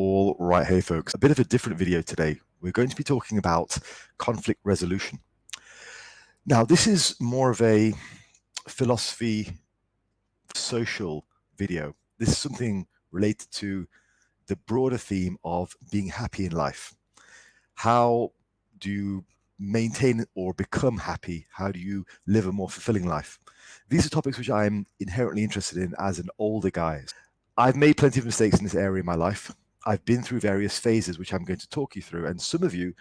All right, hey folks, a bit of a different video today. We're going to be talking about conflict resolution. Now, this is more of a philosophy, social video. This is something related to the broader theme of being happy in life. How do you maintain or become happy? How do you live a more fulfilling life? These are topics which I'm inherently interested in as an older guy. I've made plenty of mistakes in this area in my life. I've been through various phases, which I'm going to talk you through, and some of you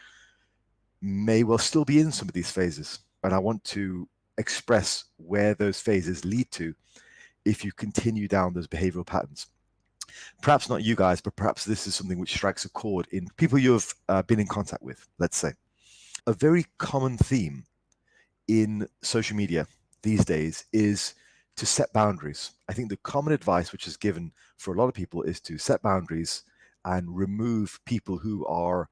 may well still be in some of these phases. And I want to express where those phases lead to if you continue down those behavioral patterns. Perhaps not you guys, but perhaps this is something which strikes a chord in people you've been in contact with, let's say. A very common theme in social media these days is to set boundaries. I think the common advice which is given for a lot of people is to set boundaries and remove people who are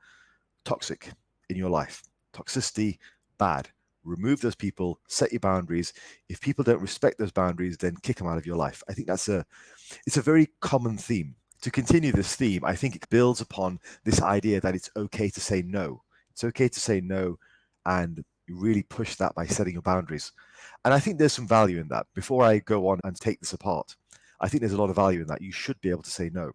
toxic in your life. Toxicity, bad. Remove those people, set your boundaries. If people don't respect those boundaries, then kick them out of your life. I think it's a very common theme. To continue this theme, I think it builds upon this idea that it's okay to say no. It's okay to say no, and you really push that by setting your boundaries. And I think there's some value in that. Before I go on and take this apart, I think there's a lot of value in that. You should be able to say no.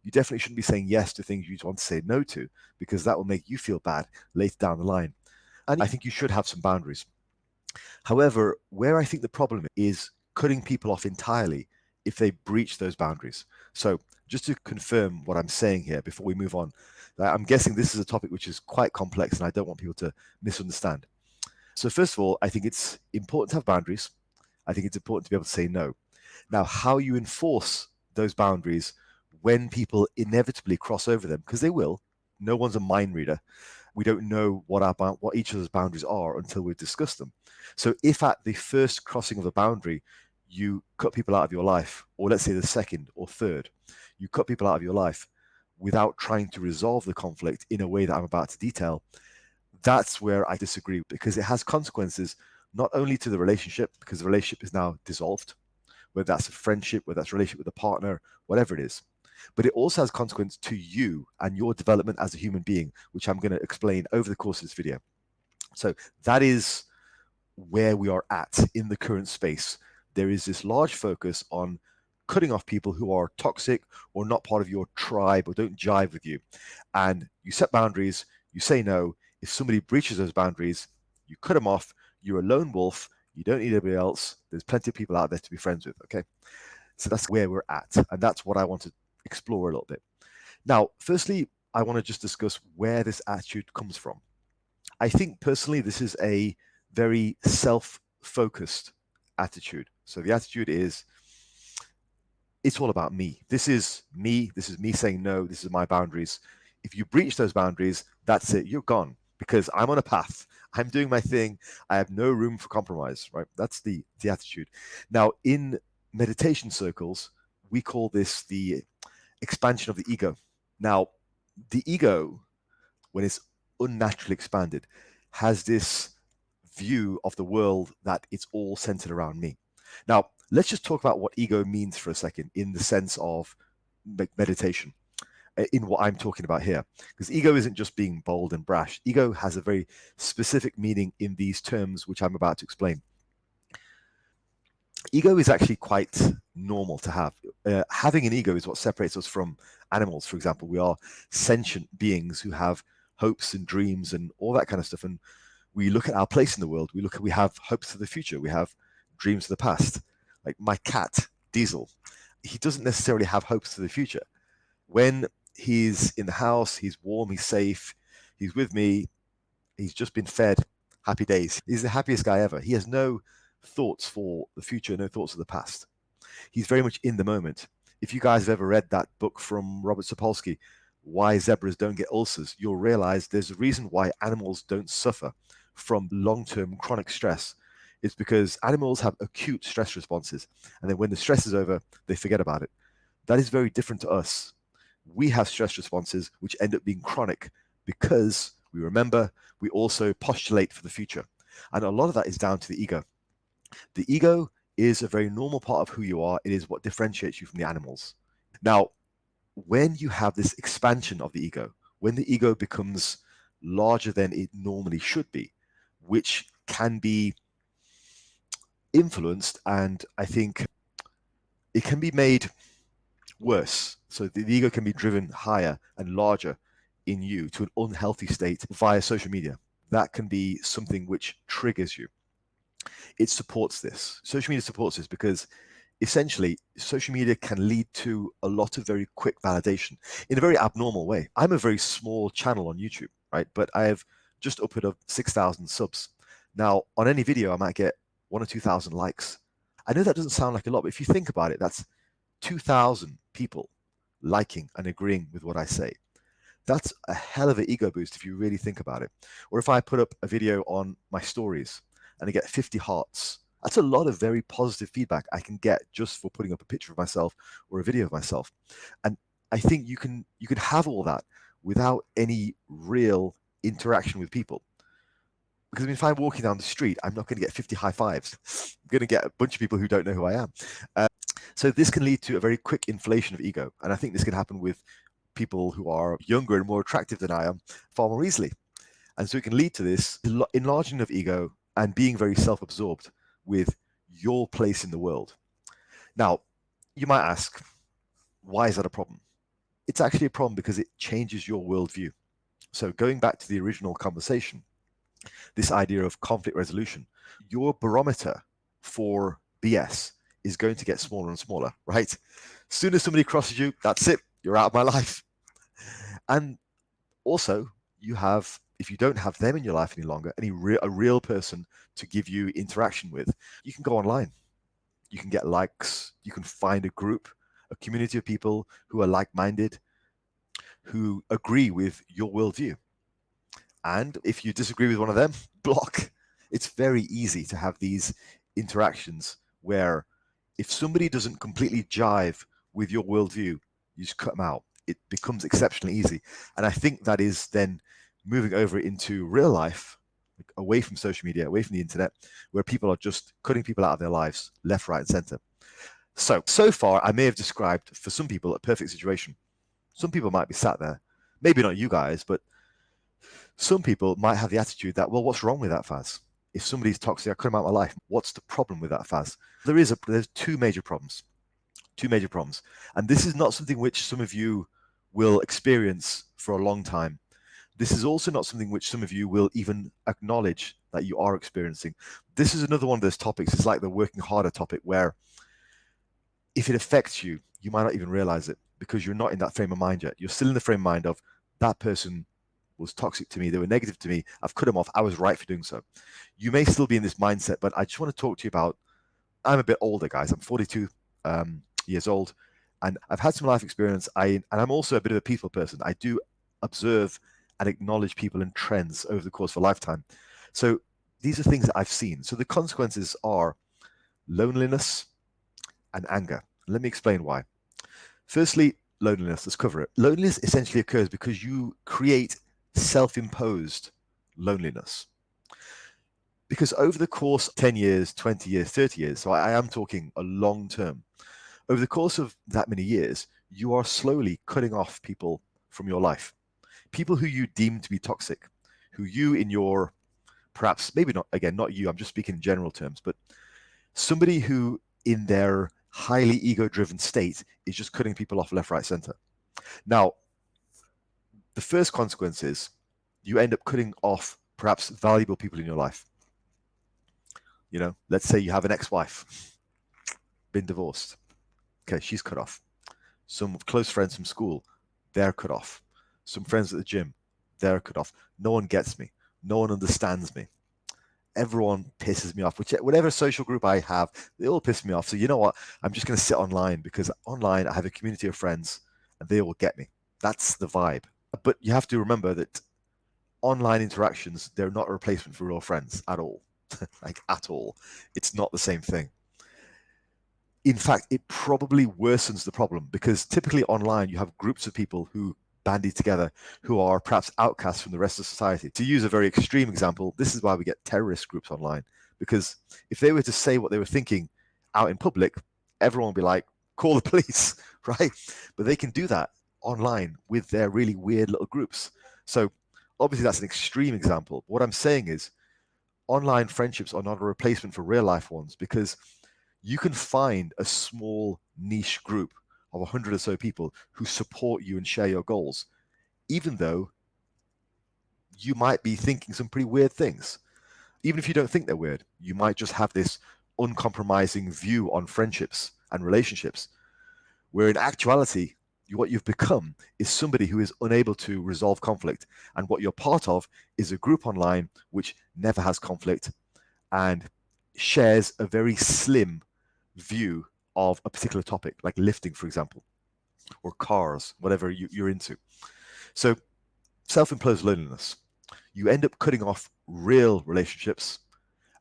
You definitely shouldn't be saying yes to things you want to say no to, because that will make you feel bad later down the line. And I think you should have some boundaries. However, where I think the problem is cutting people off entirely if they breach those boundaries. So just to confirm what I'm saying here before we move on, I'm guessing this is a topic which is quite complex and I don't want people to misunderstand. So first of all, I think it's important to have boundaries. I think it's important to be able to say no. Now, how you enforce those boundaries when people inevitably cross over them, because they will. No one's a mind reader. We don't know what each of those boundaries are until we've discussed them. So if at the first crossing of a boundary, you cut people out of your life, or let's say the second or third, you cut people out of your life without trying to resolve the conflict in a way that I'm about to detail, that's where I disagree, because it has consequences not only to the relationship, because the relationship is now dissolved, whether that's a friendship, whether that's a relationship with a partner, whatever it is. But it also has consequence to you and your development as a human being, which I'm going to explain over the course of this video. So that is where we are at in the current space. There is this large focus on cutting off people who are toxic or not part of your tribe or don't jive with you. And you set boundaries, you say no. If somebody breaches those boundaries, you cut them off. You're a lone wolf. You don't need anybody else. There's plenty of people out there to be friends with, okay? So that's where we're at. And that's what I want to explore a little bit. Now, firstly, I want to just discuss where this attitude comes from. I think personally, this is a very self-focused attitude. So the attitude is, it's all about me. This is me saying no, this is my boundaries. If you breach those boundaries, that's it, you're gone, because I'm on a path. I'm doing my thing. I have no room for compromise, right? That's the attitude. Now, in meditation circles, we call this the expansion of the ego. Now, the ego, when it's unnaturally expanded, has this view of the world that it's all centered around me. Now, let's just talk about what ego means for a second in the sense of meditation, in what I'm talking about here. Because ego isn't just being bold and brash. Ego has a very specific meaning in these terms, which I'm about to explain. Ego is actually quite normal to have. Having an ego is what separates us from animals, for example. We are sentient beings who have hopes and dreams and all that kind of stuff. And we look at our place in the world. We have hopes for the future. We have dreams for the past. Like my cat, Diesel, he doesn't necessarily have hopes for the future. When he's in the house, he's warm, he's safe, he's with me, he's just been fed, happy days. He's the happiest guy ever. He has no thoughts for the future, no thoughts of the past. He's very much in the moment. If you guys have ever read that book from Robert Sapolsky, Why Zebras Don't Get Ulcers, you'll realize there's a reason why animals don't suffer from long-term chronic stress. It's because animals have acute stress responses, and then when the stress is over, they forget about it. That is very different to us. We have stress responses which end up being chronic because we remember, we also postulate for the future. And a lot of that is down to the ego. The ego is a very normal part of who you are. It is what differentiates you from the animals. Now, when you have this expansion of the ego, when the ego becomes larger than it normally should be, which can be influenced, and I think it can be made worse. So the ego can be driven higher and larger in you to an unhealthy state via social media. That can be something which triggers you. It supports this. Social media supports this because essentially social media can lead to a lot of very quick validation in a very abnormal way. I'm a very small channel on YouTube, right? But I have just upwards of 6,000 subs. Now, on any video, I might get 1 or 2,000 likes. I know that doesn't sound like a lot, but if you think about it, that's 2,000 people liking and agreeing with what I say. That's a hell of an ego boost if you really think about it. Or if I put up a video on my stories and I get 50 hearts, that's a lot of very positive feedback I can get just for putting up a picture of myself or a video of myself. And I think you can have all that without any real interaction with people. Because I mean, if I'm walking down the street, I'm not going to get 50 high fives. I'm going to get a bunch of people who don't know who I am. So this can lead to a very quick inflation of ego. And I think this can happen with people who are younger and more attractive than I am far more easily. And so it can lead to this enlarging of ego and being very self-absorbed with your place in the world. Now, you might ask, why is that a problem? It's actually a problem because it changes your worldview. So going back to the original conversation, this idea of conflict resolution, your barometer for BS is going to get smaller and smaller, right? As soon as somebody crosses you, that's it, you're out of my life. And also, you have, if you don't have them in your life any longer, a real person to give you interaction with, you can go online. You can get likes. You can find a group, a community of people who are like-minded, who agree with your worldview. And if you disagree with one of them, block. It's very easy to have these interactions where if somebody doesn't completely jive with your worldview, you just cut them out. It becomes exceptionally easy. And I think that is then moving over into real life, away from social media, away from the internet, where people are just cutting people out of their lives, left, right, and center. So far, I may have described for some people a perfect situation. Some people might be sat there, maybe not you guys, but some people might have the attitude that, well, what's wrong with that, Faz? If somebody's toxic, I cut them out of my life. What's the problem with that, Faz? There's two major problems. And this is not something which some of you will experience for a long time. This is also not something which some of you will even acknowledge that you are experiencing. This is another one of those topics. It's like the working harder topic, where if it affects you, you might not even realize it because you're not in that frame of mind yet. You're still in the frame of mind of that person was toxic to me, they were negative to me, I've cut them off, I was right for doing so. You may still be in this mindset, but I just want to talk to you about, I'm a bit older, guys. I'm 42 years old, and I've had some life experience. And I'm also a bit of a people person. I do observe and acknowledge people and trends over the course of a lifetime. So these are things that I've seen. So the consequences are loneliness and anger. Let me explain why. Firstly, loneliness. Let's cover it. Loneliness essentially occurs because you create self-imposed loneliness. Because over the course of 10 years, 20 years, 30 years, so I am talking a long term, over the course of that many years, you are slowly cutting off people from your life. People who you deem to be toxic, who you in your, perhaps, maybe not, again, not you, I'm just speaking in general terms, but somebody who in their highly ego-driven state is just cutting people off left, right, center. Now, the first consequence is you end up cutting off perhaps valuable people in your life. You know, let's say you have an ex-wife, been divorced. Okay, she's cut off. Some close friends from school, they're cut off. Some friends at the gym, they're cut off. No one gets me. No one understands me. Everyone pisses me off. Whatever social group I have, they all piss me off. So you know what? I'm just going to sit online because online I have a community of friends and they all get me. That's the vibe. But you have to remember that online interactions, they're not a replacement for real friends at all. Like at all. It's not the same thing. In fact, it probably worsens the problem because typically online you have groups of people who bandy together who are perhaps outcasts from the rest of society. To use a very extreme example, this is why we get terrorist groups online, because if they were to say what they were thinking out in public, everyone would be like, call the police, right? But they can do that online with their really weird little groups. So obviously that's an extreme example. What I'm saying is online friendships are not a replacement for real life ones, because you can find a small niche group of 100 or so people who support you and share your goals, even though you might be thinking some pretty weird things. Even if you don't think they're weird, you might just have this uncompromising view on friendships and relationships, where in actuality, what you've become is somebody who is unable to resolve conflict. And what you're part of is a group online which never has conflict and shares a very slim view of a particular topic, like lifting, for example, or cars, whatever you're into. So self-imposed loneliness. You end up cutting off real relationships.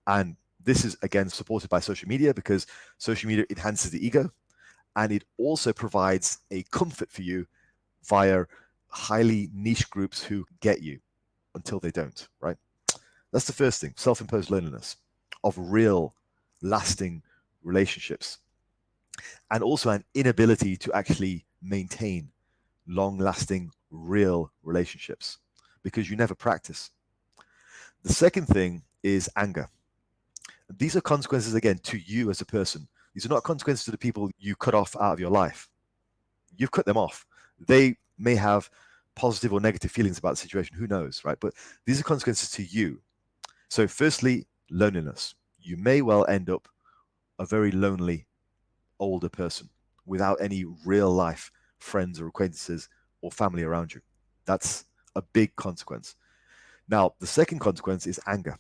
And this is, again, supported by social media, because social media enhances the ego. And it also provides a comfort for you via highly niche groups who get you until they don't, right? That's the first thing, self-imposed loneliness of real, lasting relationships. And also an inability to actually maintain long-lasting, real relationships because you never practice. The second thing is anger. These are consequences, again, to you as a person. These are not consequences to the people you cut off out of your life. You've cut them off. They may have positive or negative feelings about the situation, who knows, right? But these are consequences to you. So firstly, loneliness. You may well end up a very lonely older person without any real life friends or acquaintances or family around you. That's a big consequence. Now, the second consequence is anger.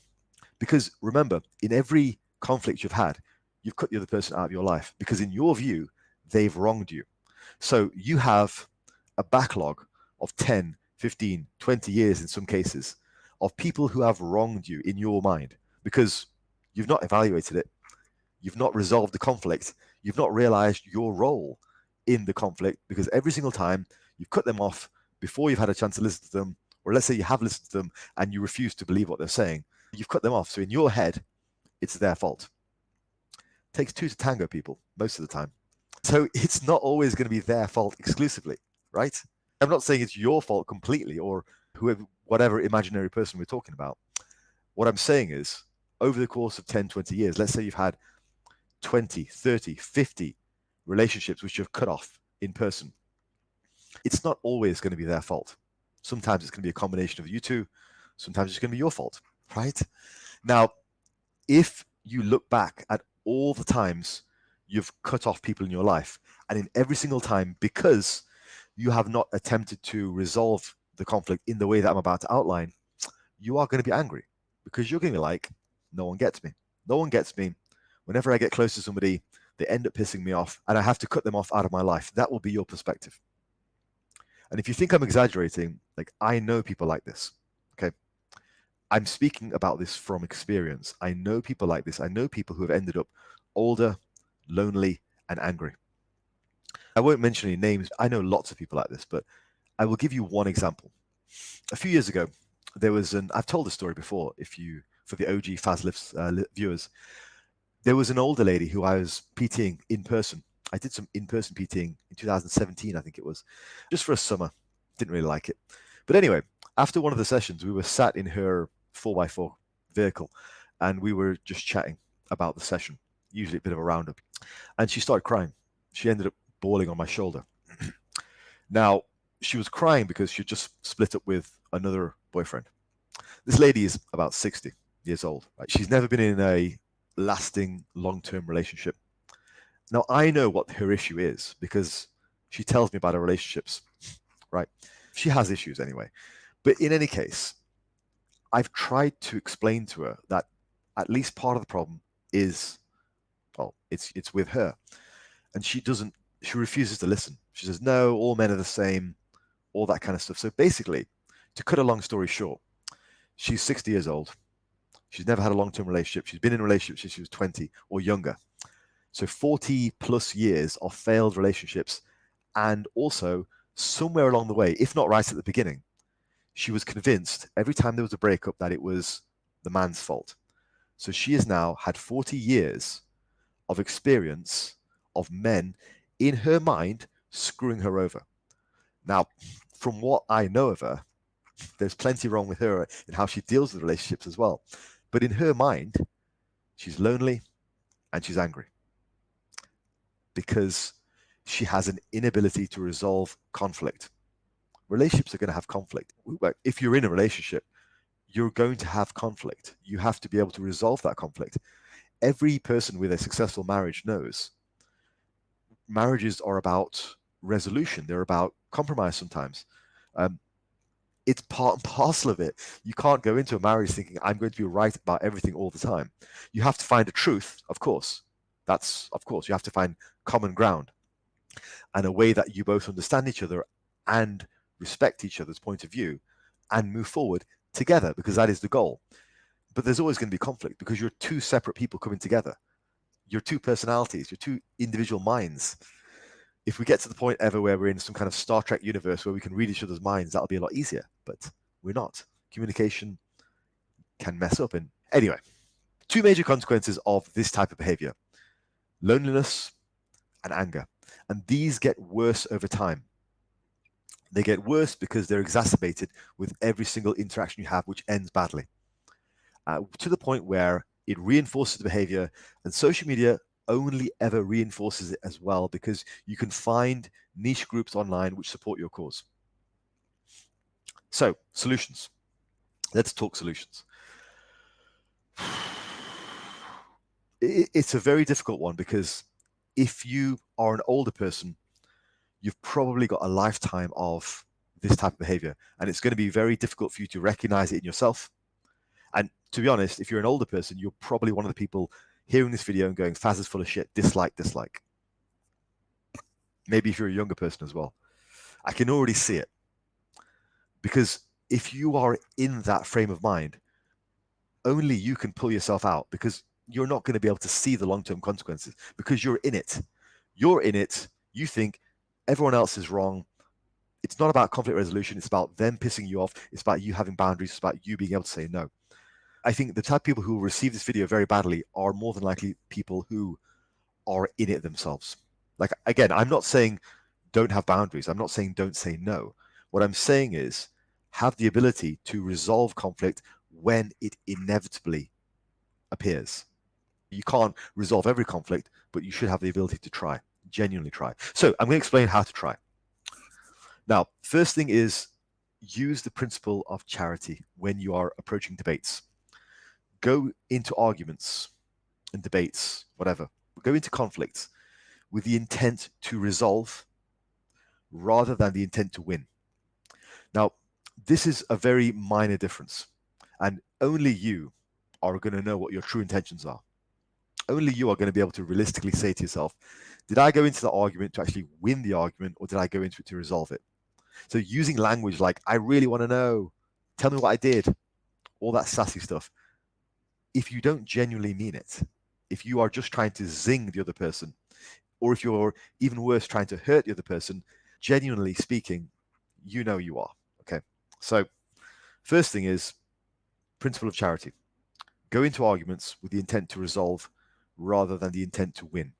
Because remember, in every conflict you've had, you've cut the other person out of your life because in your view, they've wronged you. So you have a backlog of 10, 15, 20 years in some cases of people who have wronged you in your mind because you've not evaluated it. You've not resolved the conflict. You've not realized your role in the conflict, because every single time you've cut them off before you've had a chance to listen to them, or let's say you have listened to them and you refuse to believe what they're saying, you've cut them off. So in your head, it's their fault. It takes two to tango, people, most of the time. So it's not always going to be their fault exclusively, right? I'm not saying it's your fault completely, or whoever, whatever imaginary person we're talking about. What I'm saying is, over the course of 10, 20 years, let's say you've had 20, 30, 50 relationships which you've cut off in person. It's not always going to be their fault. Sometimes it's going to be a combination of you two. Sometimes it's going to be your fault, right? Now, if you look back at all the times you've cut off people in your life, and in every single time, because you have not attempted to resolve the conflict in the way that I'm about to outline, you are going to be angry because you're going to be like, no one gets me. No one gets me. Whenever I get close to somebody, they end up pissing me off and I have to cut them off out of my life. That will be your perspective. And if you think I'm exaggerating, like, I know people like this, okay? I'm speaking about this from experience. I know people like this. I know people who have ended up older, lonely, and angry. I won't mention any names. I know lots of people like this, but I will give you one example. A few years ago, there was I've told this story before, for the OG Fazlifts viewers, there was an older lady who I was PTing in person. I did some in-person PTing in 2017, I think it was, just for a summer. Didn't really like it. But anyway, after one of the sessions, we were sat in her 4x4 vehicle and we were just chatting about the session, usually a bit of a roundup. And she started crying. She ended up bawling on my shoulder. Now, she was crying because she just split up with another boyfriend. This lady is about 60 years old. Right? She's never been in a lasting long-term relationship. Now, I know what her issue is because she tells me about her relationships, right? She has issues anyway. But in any case, I've tried to explain to her that at least part of the problem is, well, it's with her. And she refuses to listen. She says, no, all men are the same, all that kind of stuff. So basically, to cut a long story short, she's 60 years old. She's never had a long-term relationship. She's been in a relationship since she was 20 or younger. So 40 plus years of failed relationships. And also, somewhere along the way, if not right at the beginning, she was convinced every time there was a breakup that it was the man's fault. So she has now had 40 years of experience of men in her mind screwing her over. Now, from what I know of her, there's plenty wrong with her in how she deals with relationships as well. But in her mind, she's lonely and she's angry because she has an inability to resolve conflict. Relationships are going to have conflict. If you're in a relationship, you're going to have conflict. You have to be able to resolve that conflict. Every person with a successful marriage knows marriages are about resolution. They're about compromise sometimes. It's part and parcel of it. You can't go into a marriage thinking, I'm going to be right about everything all the time. You have to find a truth, of course. Of course, you have to find common ground and a way that you both understand each other and respect each other's point of view and move forward together, because that is the goal. But there's always going to be conflict because you're two separate people coming together. You're two personalities, you're two individual minds. If we get to the point ever where we're in some kind of Star Trek universe where we can read each other's minds, that'll be a lot easier. But we're not. Communication can mess up. And anyway, two major consequences of this type of behavior: loneliness and anger. And these get worse over time. They get worse because they're exacerbated with every single interaction you have, which ends badly, to the point where it reinforces the behavior. And social media only ever reinforces it as well, because you can find niche groups online which support your cause. So, solutions. Let's talk solutions. It's a very difficult one, because if you are an older person, you've probably got a lifetime of this type of behavior, and it's going to be very difficult for you to recognize it in yourself. And to be honest, if you're an older person, you're probably one of the people hearing this video and going, Faz is full of shit, dislike, dislike. Maybe if you're a younger person as well. I can already see it. Because if you are in that frame of mind, only you can pull yourself out, because you're not going to be able to see the long-term consequences, because you're in it. You're in it. You think everyone else is wrong. It's not about conflict resolution. It's about them pissing you off. It's about you having boundaries. It's about you being able to say no. I think the type of people who will receive this video very badly are more than likely people who are in it themselves. Like, again, I'm not saying don't have boundaries. I'm not saying don't say no. What I'm saying is have the ability to resolve conflict when it inevitably appears. You can't resolve every conflict, but you should have the ability to try, genuinely try. So I'm going to explain how to try. Now, first thing is use the principle of charity when you are approaching debates. Go into arguments and debates, whatever. Go into conflicts with the intent to resolve rather than the intent to win. Now, this is a very minor difference, and only you are going to know what your true intentions are. Only you are going to be able to realistically say to yourself, did I go into the argument to actually win the argument, or did I go into it to resolve it? So using language like, I really want to know, tell me what I did, all that sassy stuff, if you don't genuinely mean it, if you are just trying to zing the other person, or if you're even worse, trying to hurt the other person, genuinely speaking, you know you are. Okay. So first thing is principle of charity. Go into arguments with the intent to resolve rather than the intent to win.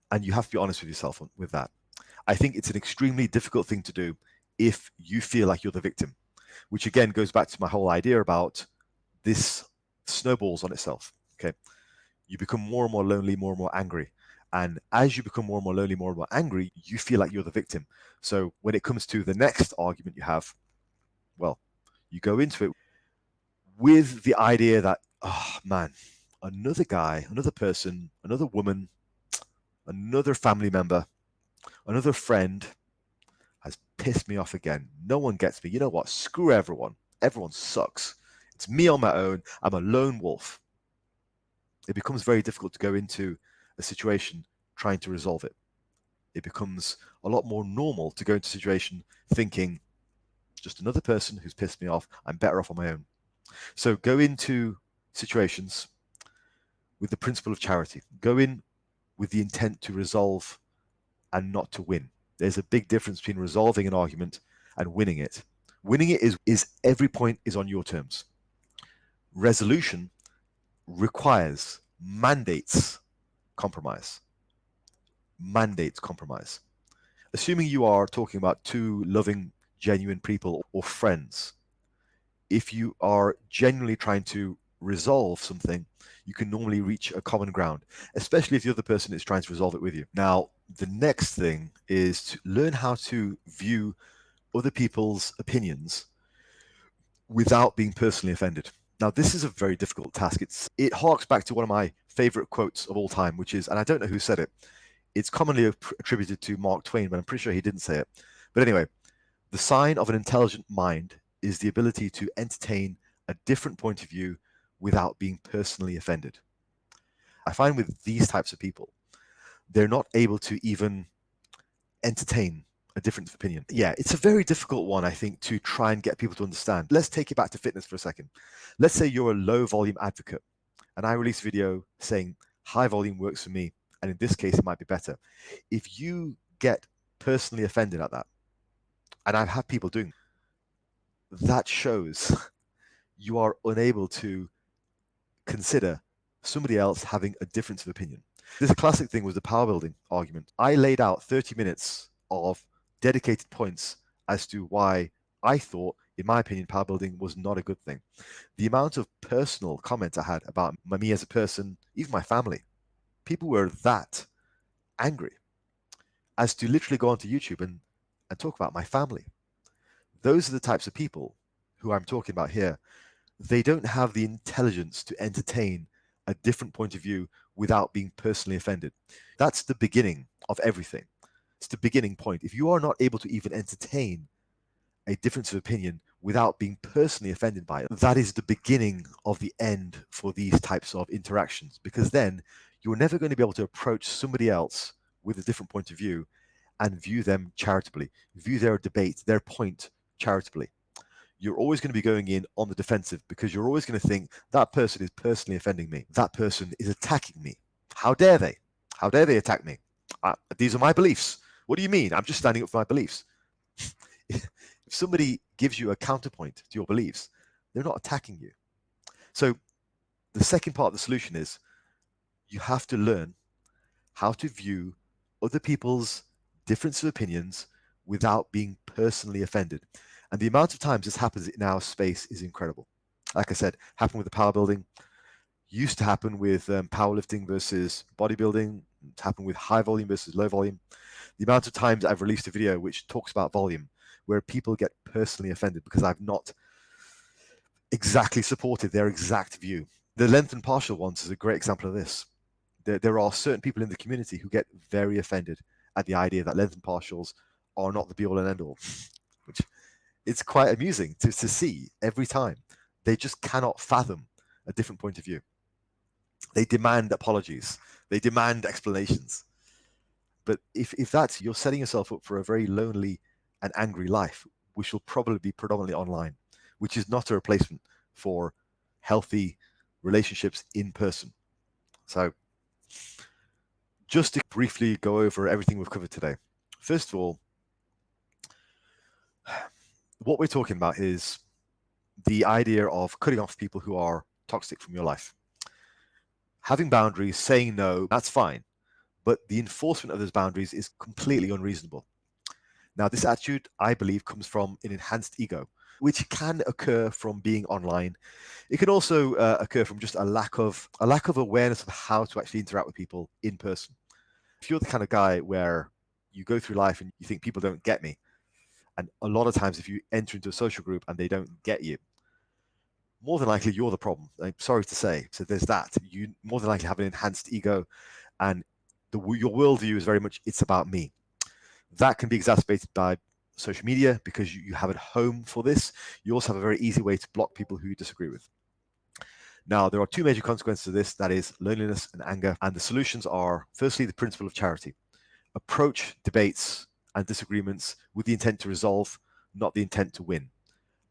And you have to be honest with yourself with that. I think it's an extremely difficult thing to do if you feel like you're the victim, which again goes back to my whole idea about this snowballs on itself. Okay. You become more and more lonely, more and more angry. And as you become more and more lonely, more and more angry, you feel like you're the victim. So when it comes to the next argument you have, well, you go into it with the idea that, oh man, another guy, another person, another woman, another family member, another friend has pissed me off again. No one gets me. You know what? Screw everyone. Everyone sucks. It's me on my own. I'm a lone wolf. It becomes very difficult to go into a situation trying to resolve it. It becomes a lot more normal to go into a situation thinking, just another person who's pissed me off. I'm better off on my own. So go into situations with the principle of charity. Go in with the intent to resolve and not to win. There's a big difference between resolving an argument and winning it. Winning it is every point is on your terms. Resolution requires, mandates compromise. Mandates compromise. Assuming you are talking about two loving, genuine people or friends, if you are genuinely trying to resolve something, you can normally reach a common ground, especially if the other person is trying to resolve it with you. Now, the next thing is to learn how to view other people's opinions without being personally offended. Now, this is a very difficult task. It harks back to one of my favorite quotes of all time, which is, and I don't know who said it, it's commonly attributed to Mark Twain, but I'm pretty sure he didn't say it. But anyway, the sign of an intelligent mind is the ability to entertain a different point of view without being personally offended. I find with these types of people, they're not able to even entertain a difference of opinion. Yeah, it's a very difficult one, I think, to try and get people to understand. Let's take it back to fitness for a second. Let's say you're a low volume advocate, and I release a video saying high volume works for me, and in this case, it might be better. If you get personally offended at that, and I've had people doing that, shows you are unable to consider somebody else having a difference of opinion. This classic thing was the power building argument. I laid out 30 minutes of dedicated points as to why I thought, in my opinion, power building was not a good thing. The amount of personal comments I had about me as a person, even my family, people were that angry as to literally go onto YouTube and talk about my family. Those are the types of people who I'm talking about here. They don't have the intelligence to entertain a different point of view without being personally offended. That's the beginning of everything. It's the beginning point. If you are not able to even entertain a difference of opinion without being personally offended by it, that is the beginning of the end for these types of interactions, because then you're never going to be able to approach somebody else with a different point of view and view them charitably, view their debate, their point charitably. You're always going to be going in on the defensive because you're always going to think that person is personally offending me. That person is attacking me. How dare they? How dare they attack me? These are my beliefs. What do you mean? I'm just standing up for my beliefs. If somebody gives you a counterpoint to your beliefs, they're not attacking you. So the second part of the solution is you have to learn how to view other people's difference of opinions without being personally offended. And the amount of times this happens in our space is incredible. Like I said, happened with the power building, used to happen with powerlifting versus bodybuilding, it's happened with high volume versus low volume. The amount of times I've released a video which talks about volume, where people get personally offended because I've not exactly supported their exact view. The length and partial ones is a great example of this. There are certain people in the community who get very offended at the idea that length and partials are not the be all and end all, which it's quite amusing to see every time. They just cannot fathom a different point of view. They demand apologies. They demand explanations. But if that's, you're setting yourself up for a very lonely and angry life, which will probably be predominantly online, which is not a replacement for healthy relationships in person. So just to briefly go over everything we've covered today. First of all, what we're talking about is the idea of cutting off people who are toxic from your life. Having boundaries, saying no, that's fine. But the enforcement of those boundaries is completely unreasonable. Now, this attitude, I believe, comes from an enhanced ego, which can occur from being online. It can also occur from just a lack of awareness of how to actually interact with people in person. If you're the kind of guy where you go through life and you think people don't get me, and a lot of times if you enter into a social group and they don't get you, more than likely you're the problem. I'm sorry to say. So there's that. You more than likely have an enhanced ego, and your worldview is very much, it's about me. That can be exacerbated by social media because you have a home for this. You also have a very easy way to block people who you disagree with. Now, there are two major consequences of this, that is loneliness and anger. And the solutions are, firstly, the principle of charity. Approach debates and disagreements with the intent to resolve, not the intent to win.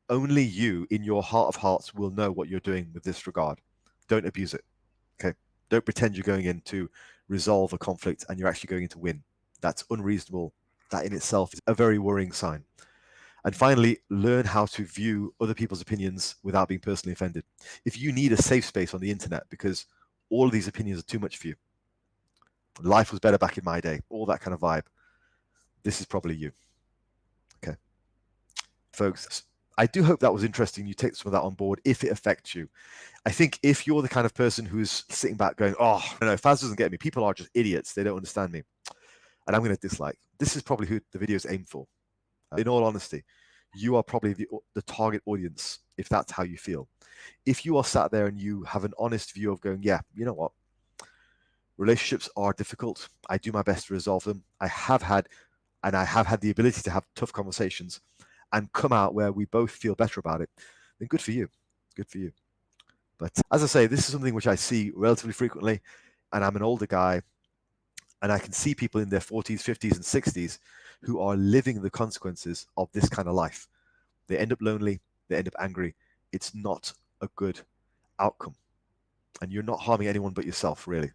Only you, in your heart of hearts, will know what you're doing with this regard. Don't abuse it. Okay? Don't pretend you're going in to resolve a conflict and you're actually going in to win. That's unreasonable. That in itself is a very worrying sign. And finally, learn how to view other people's opinions without being personally offended. If you need a safe space on the internet because all of these opinions are too much for you, life was better back in my day, all that kind of vibe, this is probably you. Okay, folks, I do hope that was interesting. You take some of that on board if it affects you. I think if you're the kind of person who's sitting back going, oh, no, Faz doesn't get me. People are just idiots. They don't understand me. And I'm going to dislike. This is probably who the video is aimed for. In all honesty, you are probably the target audience if that's how you feel. If you are sat there and you have an honest view of going, yeah, you know what? Relationships are difficult. I do my best to resolve them. I have had the ability to have tough conversations and come out where we both feel better about it, then good for you. Good for you. But as I say, this is something which I see relatively frequently, and I'm an older guy, and I can see people in their 40s, 50s, and 60s who are living the consequences of this kind of life. They end up lonely, they end up angry. It's not a good outcome. And you're not harming anyone but yourself, really.